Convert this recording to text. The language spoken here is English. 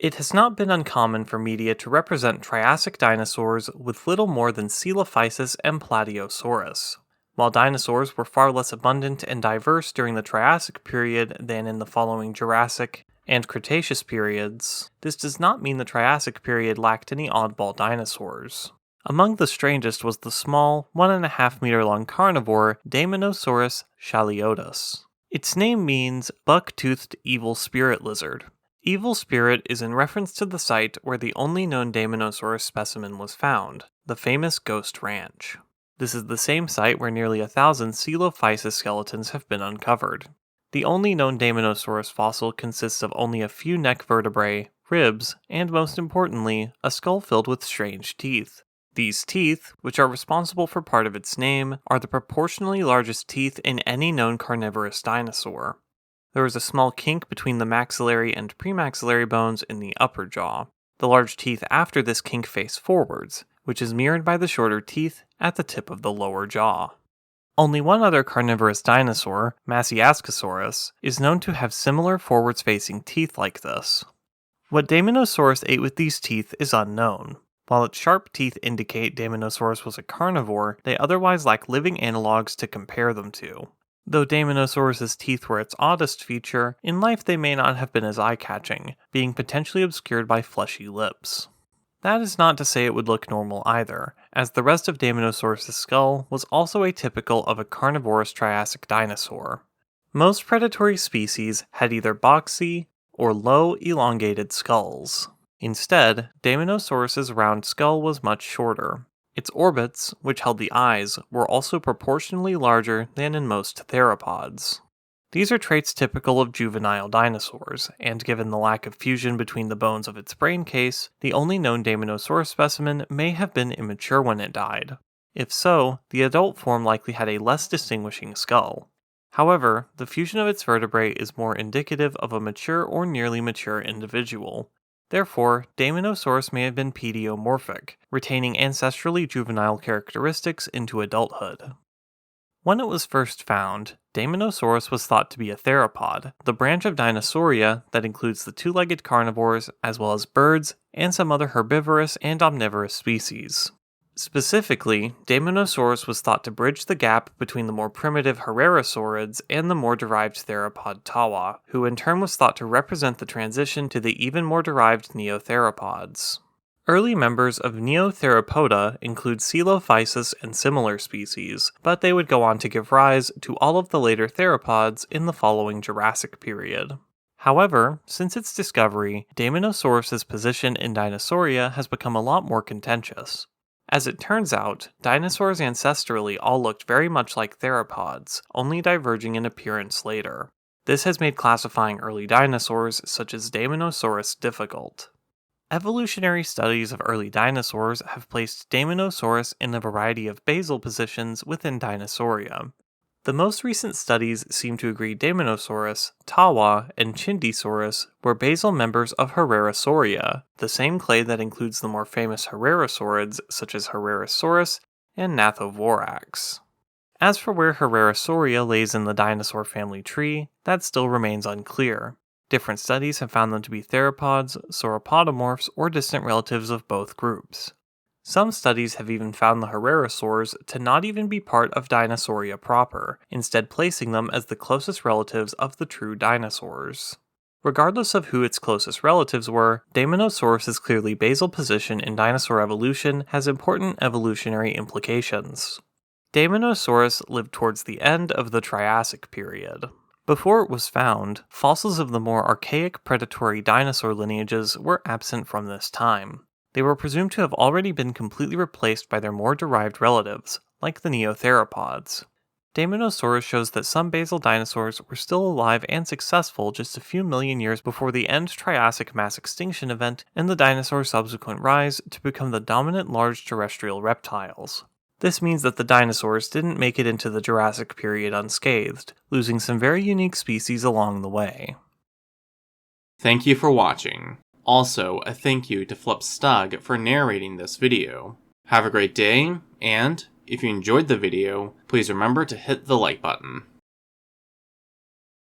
It has not been uncommon for media to represent Triassic dinosaurs with little more than Coelophysis and Plateosaurus. While dinosaurs were far less abundant and diverse during the Triassic period than in the following Jurassic and Cretaceous periods, this does not mean the Triassic period lacked any oddball dinosaurs. Among the strangest was the small, 1.5 meter long carnivore Daemonosaurus shaliotus. Its name means buck-toothed evil spirit lizard. Evil spirit is in reference to the site where the only known Daemonosaurus specimen was found, the famous Ghost Ranch. This is the same site where nearly 1,000 Coelophysis skeletons have been uncovered. The only known Daemonosaurus fossil consists of only a few neck vertebrae, ribs, and most importantly, a skull filled with strange teeth. These teeth, which are responsible for part of its name, are the proportionally largest teeth in any known carnivorous dinosaur. There is a small kink between the maxillary and premaxillary bones in the upper jaw. The large teeth after this kink face forwards, which is mirrored by the shorter teeth at the tip of the lower jaw. Only one other carnivorous dinosaur, Masiascosaurus, is known to have similar forwards-facing teeth like this. What Daemonosaurus ate with these teeth is unknown. While its sharp teeth indicate Daemonosaurus was a carnivore, they otherwise lack living analogs to compare them to. Though Daemonosaurus's teeth were its oddest feature, in life they may not have been as eye-catching, being potentially obscured by fleshy lips. That is not to say it would look normal either, as the rest of Daemonosaurus' skull was also atypical of a carnivorous Triassic dinosaur. Most predatory species had either boxy or low, elongated skulls. Instead, Daemonosaurus' round skull was much shorter. Its orbits, which held the eyes, were also proportionally larger than in most theropods. These are traits typical of juvenile dinosaurs, and given the lack of fusion between the bones of its brain case, the only known Daemonosaurus specimen may have been immature when it died. If so, the adult form likely had a less distinguishing skull. However, the fusion of its vertebrae is more indicative of a mature or nearly mature individual. Therefore, Daemonosaurus may have been pediomorphic, retaining ancestrally juvenile characteristics into adulthood. When it was first found, Daemonosaurus was thought to be a theropod, the branch of Dinosauria that includes the two-legged carnivores as well as birds and some other herbivorous and omnivorous species. Specifically, Daemonosaurus was thought to bridge the gap between the more primitive Herrerasaurids and the more derived theropod Tawa, who in turn was thought to represent the transition to the even more derived Neotheropods. Early members of Neotheropoda include Coelophysis and similar species, but they would go on to give rise to all of the later theropods in the following Jurassic period. However, since its discovery, Daemonosaurus's position in Dinosauria has become a lot more contentious. As it turns out, dinosaurs ancestrally all looked very much like theropods, only diverging in appearance later. This has made classifying early dinosaurs, such as Daemonosaurus, difficult. Evolutionary studies of early dinosaurs have placed Daemonosaurus in a variety of basal positions within Dinosauria. The most recent studies seem to agree Daemonosaurus, Tawa, and Chindisaurus were basal members of Herrerasauria, the same clade that includes the more famous Herrerasaurids such as Herrerasaurus and Gnathovorax. As for where Herrerasauria lays in the dinosaur family tree, that still remains unclear. Different studies have found them to be theropods, sauropodomorphs, or distant relatives of both groups. Some studies have even found the Herrerasaurs to not even be part of Dinosauria proper, instead placing them as the closest relatives of the true dinosaurs. Regardless of who its closest relatives were, Daemonosaurus's clearly basal position in dinosaur evolution has important evolutionary implications. Daemonosaurus lived towards the end of the Triassic period. Before it was found, fossils of the more archaic predatory dinosaur lineages were absent from this time. They were presumed to have already been completely replaced by their more derived relatives, like the Neotheropods. Daemonosaurus shows that some basal dinosaurs were still alive and successful just a few million years before the end Triassic mass extinction event and the dinosaurs' subsequent rise to become the dominant large terrestrial reptiles. This means that the dinosaurs didn't make it into the Jurassic period unscathed, losing some very unique species along the way. Thank you for watching. Also, a thank you to Flip Stug for narrating this video. Have a great day, and if you enjoyed the video, please remember to hit the like button.